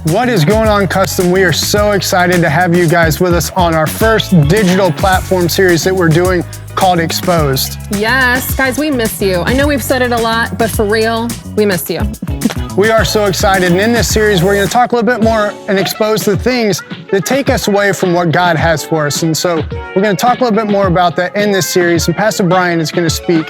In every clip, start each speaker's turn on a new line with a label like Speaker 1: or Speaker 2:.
Speaker 1: What is going on, Custom? We are so excited to have you guys with us on our first digital platform series that we're doing called Exposed.
Speaker 2: Yes, guys, we miss you. I know we've said it a lot, but for real, we miss you.
Speaker 1: We are so excited, and in this series, we're going to talk a little bit more and expose the things that take us away from what God has for us. And so we're going to talk a little bit more about that in this series, and Pastor Brian is going to speak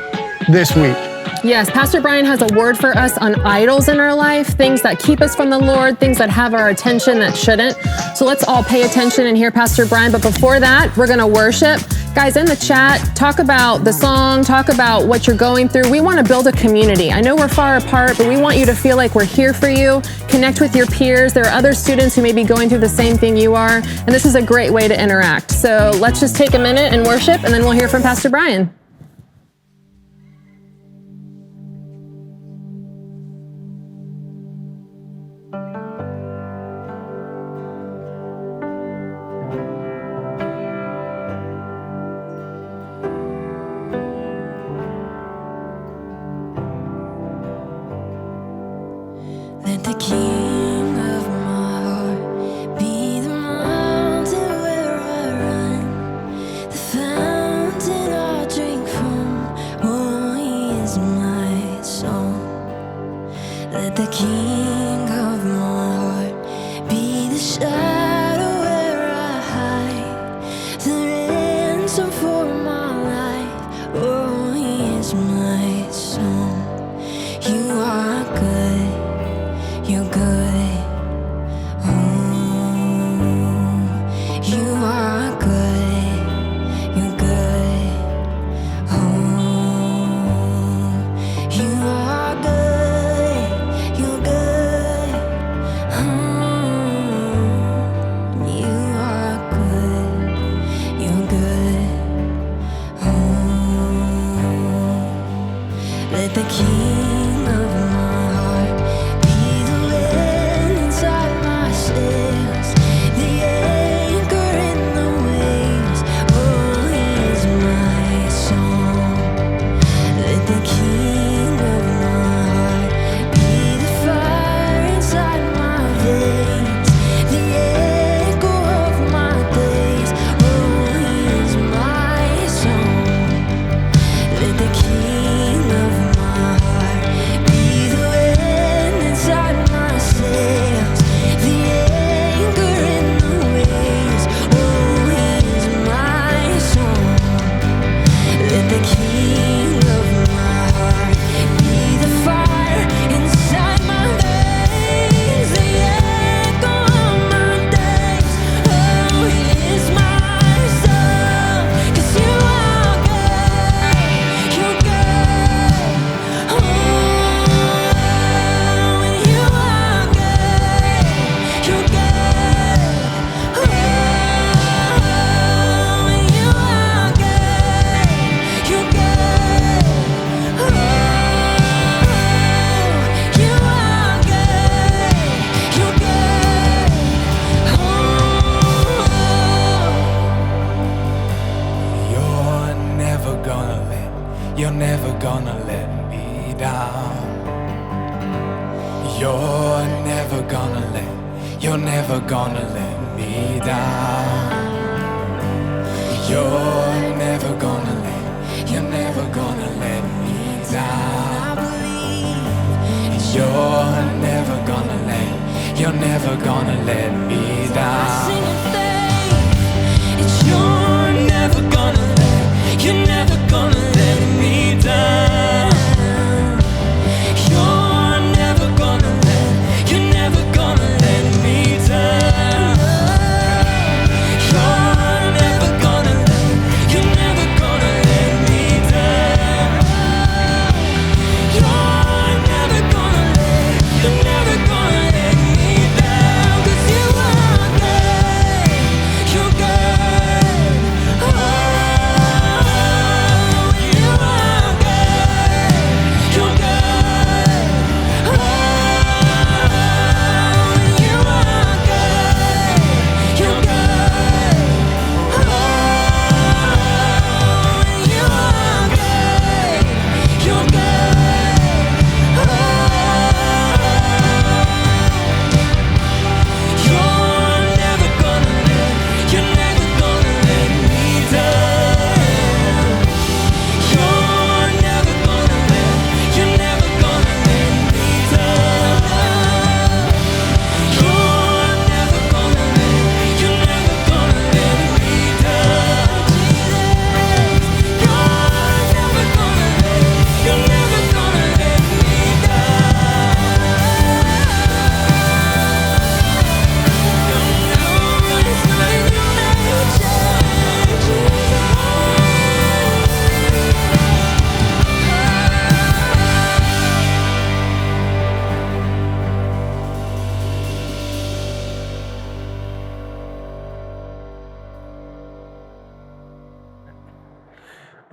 Speaker 1: this week.
Speaker 2: Yes, Pastor Brian has a word for us on idols in our life, things that keep us from the Lord, things that have our attention that shouldn't. So let's all pay attention and hear Pastor Brian. But before that, we're going to worship. Guys, in the chat, talk about the song, talk about what you're going through. We want to build a community. I know we're far apart, but we want you to feel like we're here for you. Connect with your peers. There are other students who may be going through the same thing you are, and this is a great way to interact. So let's just take a minute and worship, and then we'll hear from Pastor Brian.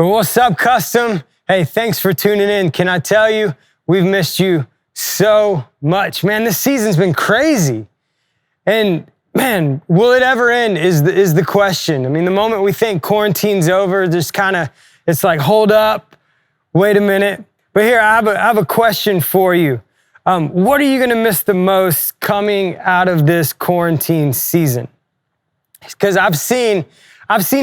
Speaker 3: Well, what's up, Custom? Hey, thanks for tuning in. Can I tell you, we've missed you so much. Man, this season's been crazy. And man, will it ever end is the question. I mean, the moment we think quarantine's over, just it's like, hold up, wait a minute. But here, I have a question for you. What are you gonna miss the most coming out of this quarantine season? Because I've seen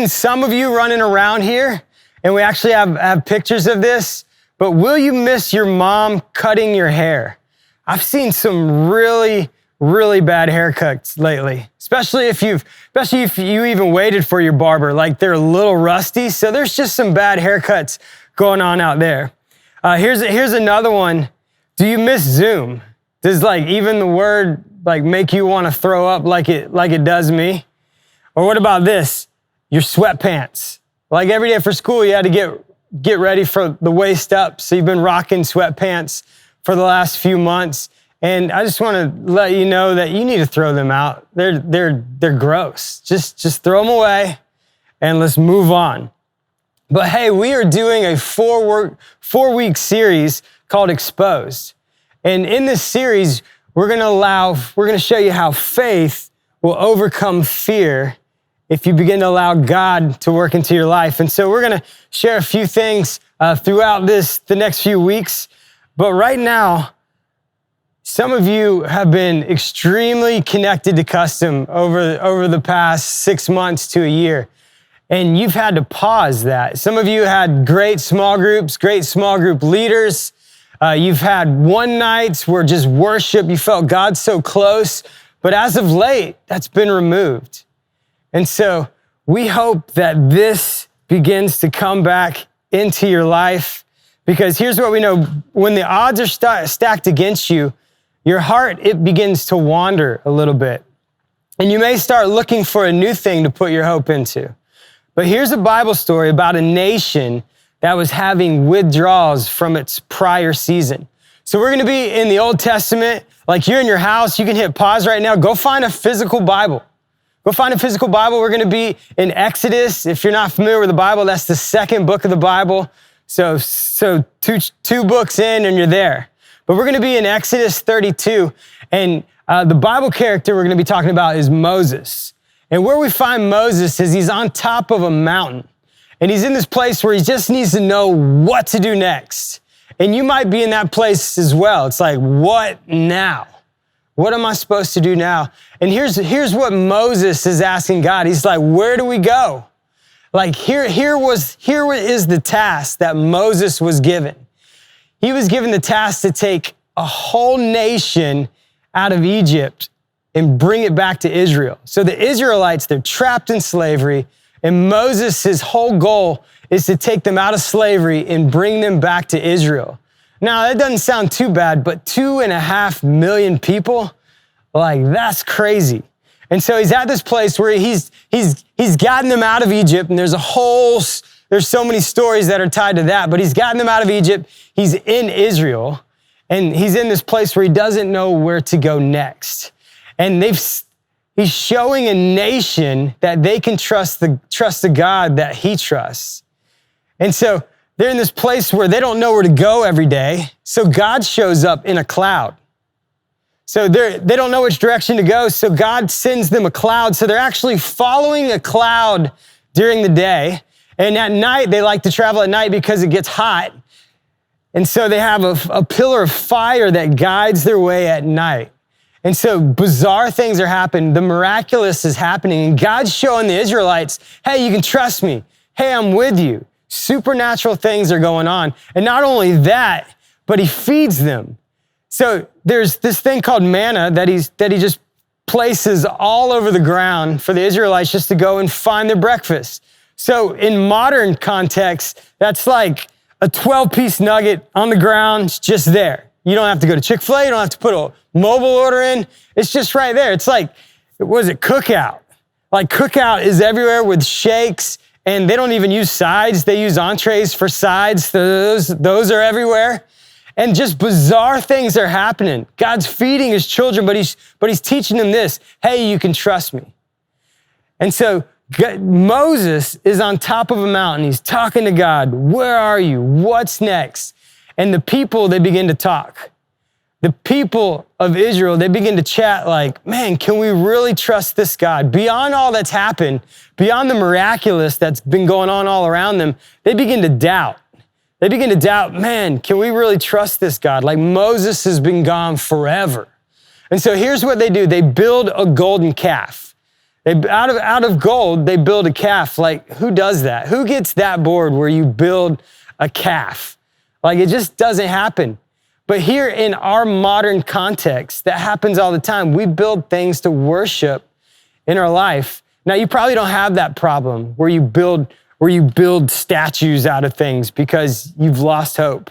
Speaker 3: some of you running around here, and we actually have pictures of this, but will you miss your mom cutting your hair? I've seen some really, really bad haircuts lately, especially if you even waited for your barber, like they're a little rusty. So there's just some bad haircuts going on out there. Here's another one. Do you miss Zoom? Does even the word make you want to throw up like it does me? Or what about this? Your sweatpants. Like every day for school, you had to get ready for the waist up. So you've been rocking sweatpants for the last few months. And I just want to let you know that you need to throw them out. They're gross. Just throw them away and let's move on. But hey, we are doing a 4-week series called Exposed. And in this series, we're going to show you how faith will overcome fear if you begin to allow God to work into your life. And so we're going to share a few things throughout the next few weeks. But right now, some of you have been extremely connected to Custom over the past 6 months to a year. And you've had to pause that. Some of you had great small group leaders. You've had one nights where just worship, you felt God so close. But as of late, that's been removed. And so we hope that this begins to come back into your life, because here's what we know. When the odds are stacked against you, your heart, it begins to wander a little bit. And you may start looking for a new thing to put your hope into. But here's a Bible story about a nation that was having withdrawals from its prior season. So we're going to be in the Old Testament. Like you're in your house, you can hit pause right now. Go find a physical Bible. Go find a physical Bible. We're going to be in Exodus. If you're not familiar with the Bible, that's the second book of the Bible. So two books in and you're there. But we're going to be in Exodus 32. And the Bible character we're going to be talking about is Moses. And where we find Moses is he's on top of a mountain. And he's in this place where he just needs to know what to do next. And you might be in that place as well. It's like, what now? What am I supposed to do now? And here's what Moses is asking God. He's like, where do we go? Like here is the task that Moses was given. He was given the task to take a whole nation out of Egypt and bring it back to Israel. So the Israelites, they're trapped in slavery, and Moses, his whole goal is to take them out of slavery and bring them back to Israel. Now, that doesn't sound too bad, but 2.5 million people, that's crazy. And so he's at this place where he's gotten them out of Egypt, and there's so many stories that are tied to that, but he's gotten them out of Egypt. He's in Israel, and he's in this place where he doesn't know where to go next. And he's showing a nation that they can trust the God that he trusts. And so they're in this place where they don't know where to go every day. So God shows up in a cloud. So they don't know which direction to go. So God sends them a cloud. So they're actually following a cloud during the day. And at night, they like to travel at night because it gets hot. And so they have a pillar of fire that guides their way at night. And so bizarre things are happening. The miraculous is happening. And God's showing the Israelites, hey, you can trust me. Hey, I'm with you. Supernatural things are going on. And not only that, but he feeds them. So there's this thing called manna that he just places all over the ground for the Israelites just to go and find their breakfast. So in modern context, that's like a 12-piece nugget on the ground, just there. You don't have to go to Chick-fil-A. You don't have to put a mobile order in. It's just right there. It's like, Cookout? Like Cookout is everywhere with shakes, and they don't even use sides. They use entrees for sides. Those are everywhere. And just bizarre things are happening. God's feeding his children, but he's teaching them this. Hey, you can trust me. And so Moses is on top of a mountain. He's talking to God. Where are you? What's next? And the people, they begin to talk. The people of Israel, they begin to chat like, man, can we really trust this God? Beyond all that's happened, beyond the miraculous that's been going on all around them, they begin to doubt. They begin to doubt, man, can we really trust this God? Like Moses has been gone forever. And so here's what they do. They build a golden calf. Out of gold, they build a calf. Like, who does that? Who gets that bored where you build a calf? Like, it just doesn't happen. But here in our modern context, that happens all the time. We build things to worship in our life. Now, you probably don't have that problem where you build statues out of things because you've lost hope.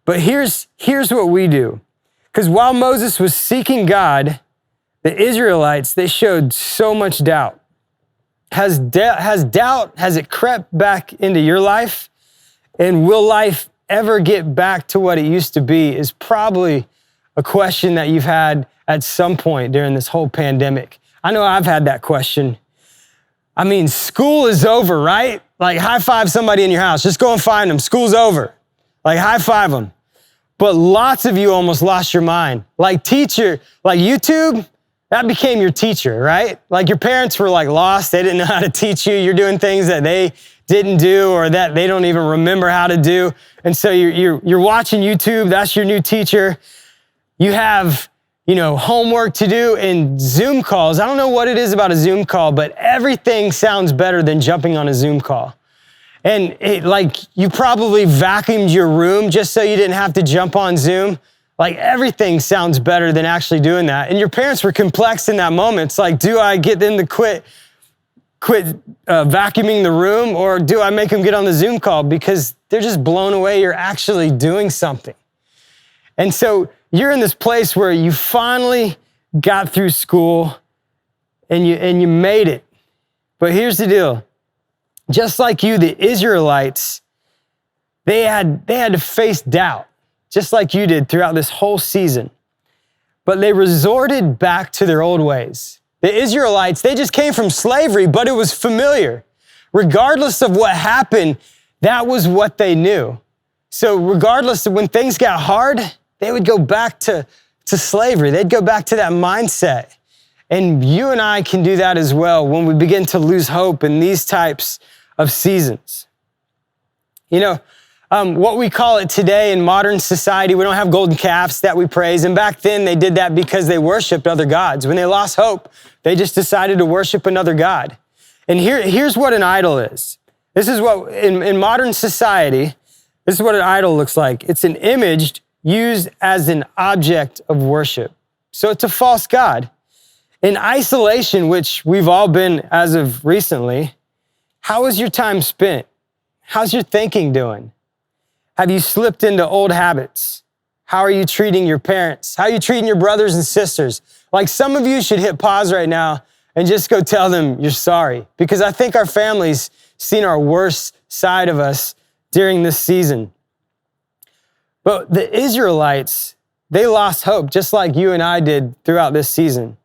Speaker 3: But here's what we do. Because while Moses was seeking God, the Israelites, they showed so much doubt. Has it crept back into your life? And will life ever get back to what it used to be is probably a question that you've had at some point during this whole pandemic. I know I've had that question. I mean, school is over, right? Like high five somebody in your house. Just go and find them. School's over. Like high five them. But lots of you almost lost your mind. Like YouTube, that became your teacher, right? Like your parents were like lost. They didn't know how to teach you. You're doing things that they didn't do or that they don't even remember how to do. And so you're watching YouTube. That's your new teacher. You have, homework to do and Zoom calls. I don't know what it is about a Zoom call, but everything sounds better than jumping on a Zoom call. And you probably vacuumed your room just so you didn't have to jump on Zoom. Like everything sounds better than actually doing that. And your parents were complex in that moment. It's like, do I get them to quit vacuuming the room or do I make them get on the Zoom call? Because they're just blown away. You're actually doing something. And so you're in this place where you finally got through school and you made it. But here's the deal. Just like you, the Israelites, they had to face doubt, just like you did throughout this whole season. But they resorted back to their old ways. The Israelites, they just came from slavery, but it was familiar. Regardless of what happened, that was what they knew. So regardless of when things got hard, they would go back to slavery. They'd go back to that mindset. And you and I can do that as well when we begin to lose hope in these types of seasons. What we call it today in modern society, we don't have golden calves that we praise. And back then they did that because they worshiped other gods. When they lost hope, they just decided to worship another god. And here's what an idol is. This is what, in modern society, this is what an idol looks like. It's an image used as an object of worship. So it's a false god. In isolation, which we've all been as of recently, how is your time spent? How's your thinking doing? Have you slipped into old habits? How are you treating your parents? How are you treating your brothers and sisters? Like some of you should hit pause right now and just go tell them you're sorry, because I think our family's seen our worst side of us during this season. But the Israelites, they lost hope just like you and I did throughout this season.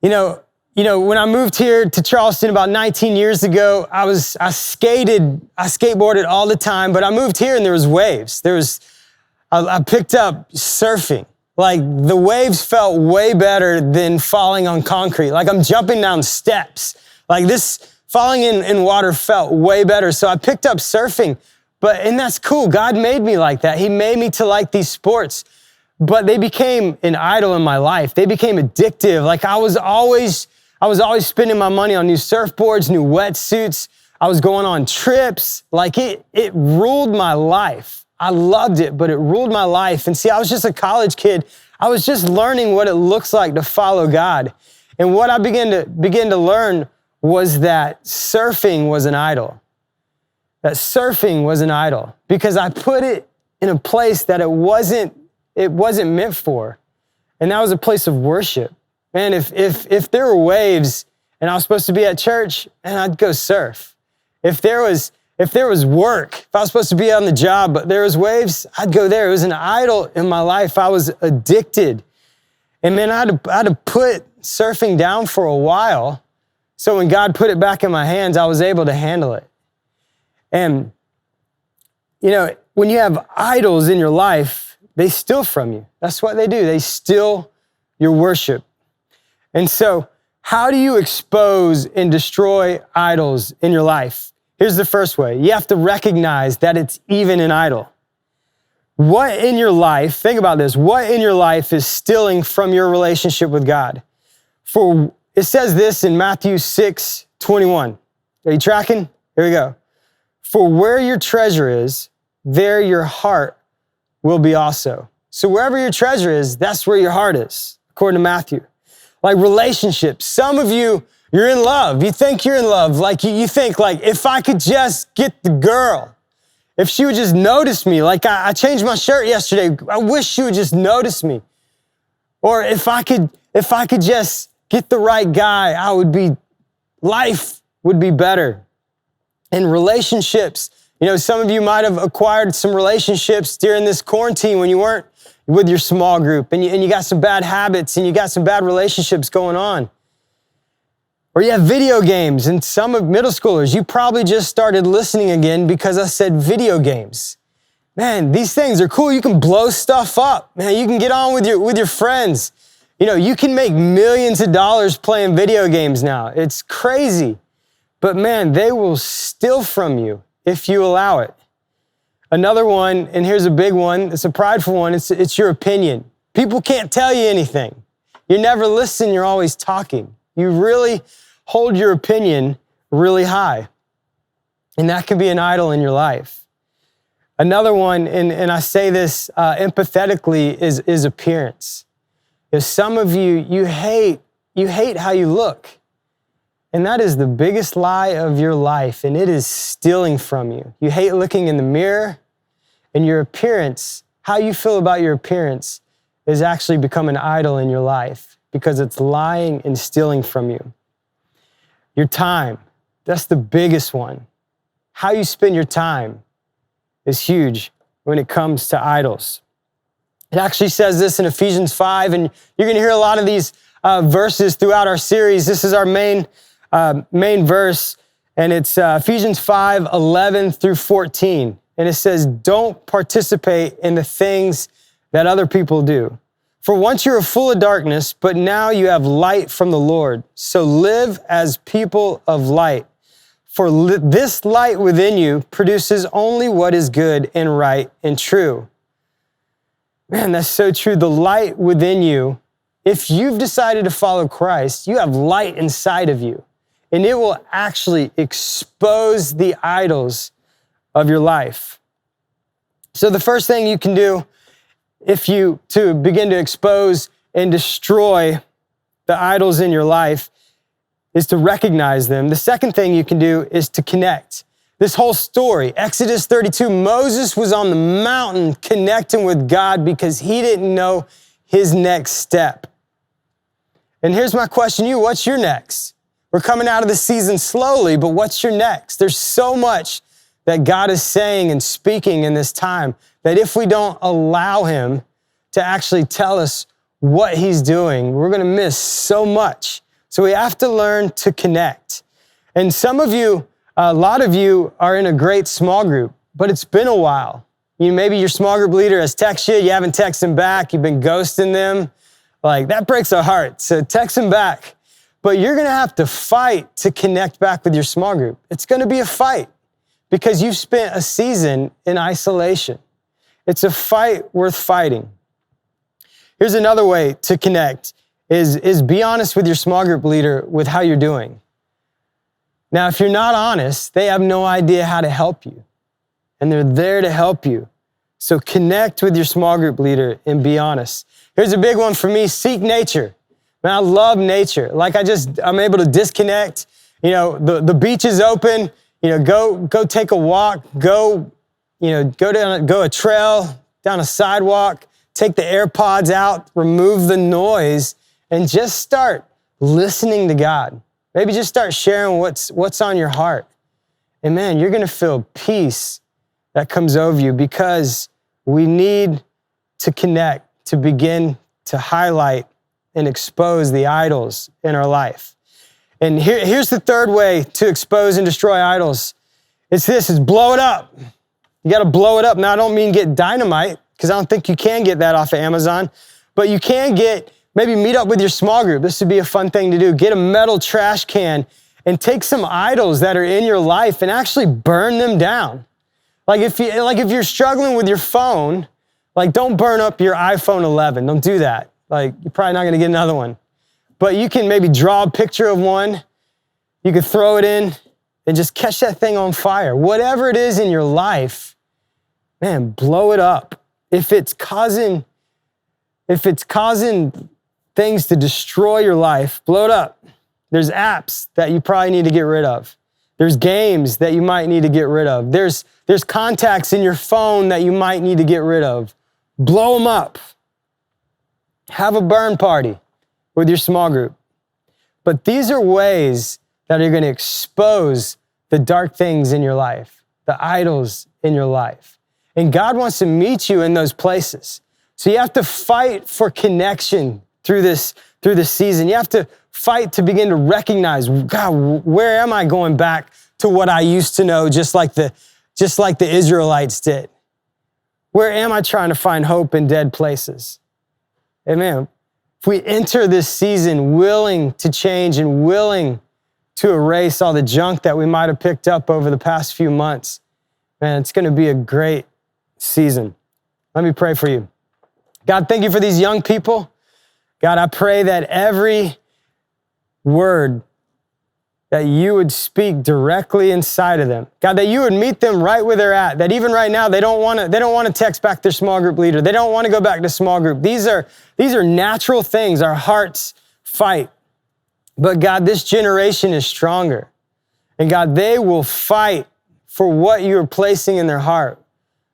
Speaker 3: When I moved here to Charleston about 19 years ago, I skateboarded all the time, but I moved here and there was waves. I picked up surfing. Like the waves felt way better than falling on concrete. Like I'm jumping down steps. Like this falling in water felt way better. So I picked up surfing, and that's cool. God made me like that. He made me to like these sports, but they became an idol in my life. They became addictive. Like I was always spending my money on new surfboards, new wetsuits. I was going on trips. Like it ruled my life. I loved it, but it ruled my life. And see, I was just a college kid. I was just learning what it looks like to follow God. And what I began to learn was that surfing was an idol. That surfing was an idol because I put it in a place that it wasn't meant for. And that was a place of worship. Man, if there were waves and I was supposed to be at church, and I'd go surf. If there was work, if I was supposed to be on the job, but there was waves, I'd go there. It was an idol in my life. I was addicted. And man, I had to put surfing down for a while So when God put it back in my hands, I was able to handle it. And, you know, when you have idols in your life, they steal from you. That's what they do. They steal your worship. And so how do you expose and destroy idols in your life? Here's the first way. You have to recognize that it's even an idol. What in your life, think about this, what in your life is stealing from your relationship with God? For it says this in Matthew 6:21. Are you tracking? Here we go. For where your treasure is, there your heart will be also. So wherever your treasure is, that's where your heart is, according to Matthew. Like relationships. Some of you, you're in love. You think you're in love. Like you think like, if I could just get the girl, if she would just notice me, like I changed my shirt yesterday. I wish she would just notice me. Or if I could just get the right guy, life would be better. In relationships, you know, some of you might have acquired some relationships during this quarantine when you weren't with your small group and you got some bad habits and you got some bad relationships going on. Or you have video games, and some of middle schoolers, you probably just started listening again because I said video games. Man, these things are cool. You can blow stuff up. Man, you can get on with your friends. You know, you can make millions of dollars playing video games now. It's crazy. But man, they will steal from you if you allow it. Another one, and here's a big one, it's a prideful one, it's your opinion. People can't tell you anything. You never listen, you're always talking. You really hold your opinion really high. And that can be an idol in your life. Another one, and I say this empathetically, is appearance. If some of you hate how you look. And that is the biggest lie of your life, and it is stealing from you. You hate looking in the mirror, and your appearance, how you feel about your appearance, is actually become an idol in your life because it's lying and stealing from you. Your time, that's the biggest one. How you spend your time is huge when it comes to idols. It actually says this in Ephesians 5, and you're going to hear a lot of these verses throughout our series. This is our main verse, and it's Ephesians 5:11 through 14. And it says, don't participate in the things that other people do. For once you were full of darkness, but now you have light from the Lord. So live as people of light. For this light within you produces only what is good and right and true. Man, that's so true. The light within you, if you've decided to follow Christ, you have light inside of you. And it will actually expose the idols of your life. So the first thing you can do to begin to expose and destroy the idols in your life is to recognize them. The second thing you can do is to connect. This whole story, Exodus 32, Moses was on the mountain connecting with God because he didn't know his next step. And here's my question to you, what's your next? We're coming out of the season slowly, but what's your next? There's so much that God is saying and speaking in this time that if we don't allow him to actually tell us what he's doing, we're going to miss so much. So we have to learn to connect. And some of you, a lot of you are in a great small group, but it's been a while. Maybe your small group leader has texted you haven't texted them back, you've been ghosting them. Like, that breaks our heart. So text them back. But you're going to have to fight to connect back with your small group. It's going to be a fight because you've spent a season in isolation. It's a fight worth fighting. Here's another way to connect is be honest with your small group leader with how you're doing. Now, if you're not honest, they have no idea how to help you, and they're there to help you. So connect with your small group leader and be honest. Here's a big one for me, seek nature. Man, I love nature. Like I'm able to disconnect. You know, the beach is open. You know, go take a walk. Go a trail, down a sidewalk. Take the AirPods out, remove the noise, and just start listening to God. Maybe just start sharing what's on your heart. And man, you're going to feel peace that comes over you because we need to connect, to begin to highlight and expose the idols in our life. And here's the third way to expose and destroy idols. It's blow it up. You got to blow it up. Now, I don't mean get dynamite, because I don't think you can get that off of Amazon, but you can maybe meet up with your small group. This would be a fun thing to do. Get a metal trash can and take some idols that are in your life and actually burn them down. Like if you're struggling with your phone, like don't burn up your iPhone 11. Don't do that. Like you're probably not going to get another one. But you can maybe draw a picture of one. You can throw it in and just catch that thing on fire. Whatever it is in your life, man, blow it up. If it's causing things to destroy your life, blow it up. There's apps that you probably need to get rid of. There's games that you might need to get rid of. There's contacts in your phone that you might need to get rid of. Blow them up. Have a burn party with your small group. But these are ways that are going to expose the dark things in your life, the idols in your life. And God wants to meet you in those places. So you have to fight for connection through this season. You have to fight to begin to recognize, God, where am I going back to what I used to know, just like the Israelites did? Where am I trying to find hope in dead places? Amen. If we enter this season willing to change and willing to erase all the junk that we might have picked up over the past few months, man, it's going to be a great season. Let me pray for you. God, thank you for these young people. God, I pray that every word that you would speak directly inside of them. God, that you would meet them right where they're at. That even right now, they don't want to text back their small group leader. They don't want to go back to small group. These are natural things. Our hearts fight. But God, this generation is stronger. And God, they will fight for what you are placing in their heart.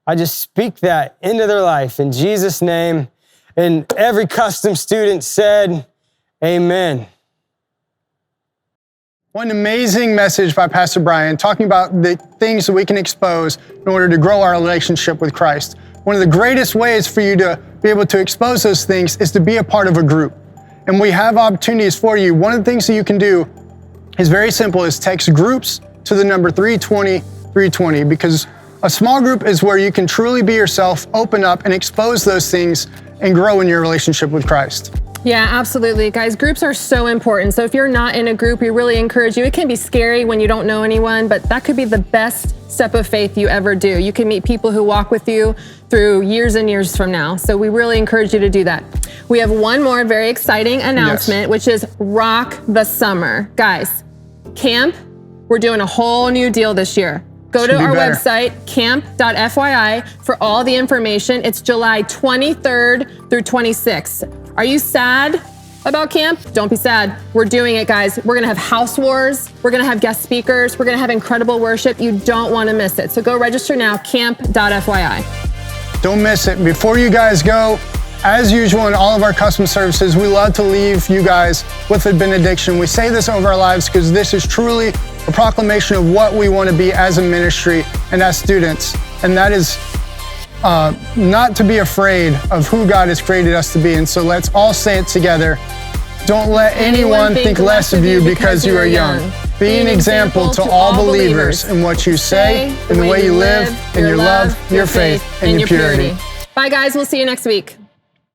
Speaker 3: I just speak that into their life in Jesus' name. And every custom student said, amen.
Speaker 1: What an amazing message by Pastor Brian, talking about the things that we can expose in order to grow our relationship with Christ. One of the greatest ways for you to be able to expose those things is to be a part of a group. And we have opportunities for you. One of the things that you can do is very simple, is text groups to the number 320, because a small group is where you can truly be yourself, open up, and expose those things and grow in your relationship with Christ.
Speaker 2: Yeah, absolutely. Guys, groups are so important. So if you're not in a group, we really encourage you. It can be scary when you don't know anyone, but that could be the best step of faith you ever do. You can meet people who walk with you through years and years from now. So we really encourage you to do that. We have one more very exciting announcement, which is Rock the Summer. Guys, camp, we're doing a whole new deal this year. Go to our website, camp.fyi, for all the information. It's July 23rd through 26th. Are you sad about camp? Don't be sad. We're doing it, guys. We're gonna have house wars. We're gonna have guest speakers. We're gonna have incredible worship. You don't wanna miss it. So go register now, camp.fyi.
Speaker 1: Don't miss it. Before you guys go, as usual in all of our custom services, we love to leave you guys with a benediction. We say this over our lives because this is truly a proclamation of what we want to be as a ministry and as students. And that is not to be afraid of who God has created us to be. And so let's all say it together. Don't let anyone think less of you because you are young. Be an example to all believers in what you say, in the way you live, in your love, your faith, and your purity.
Speaker 2: Bye, guys. We'll see you next week.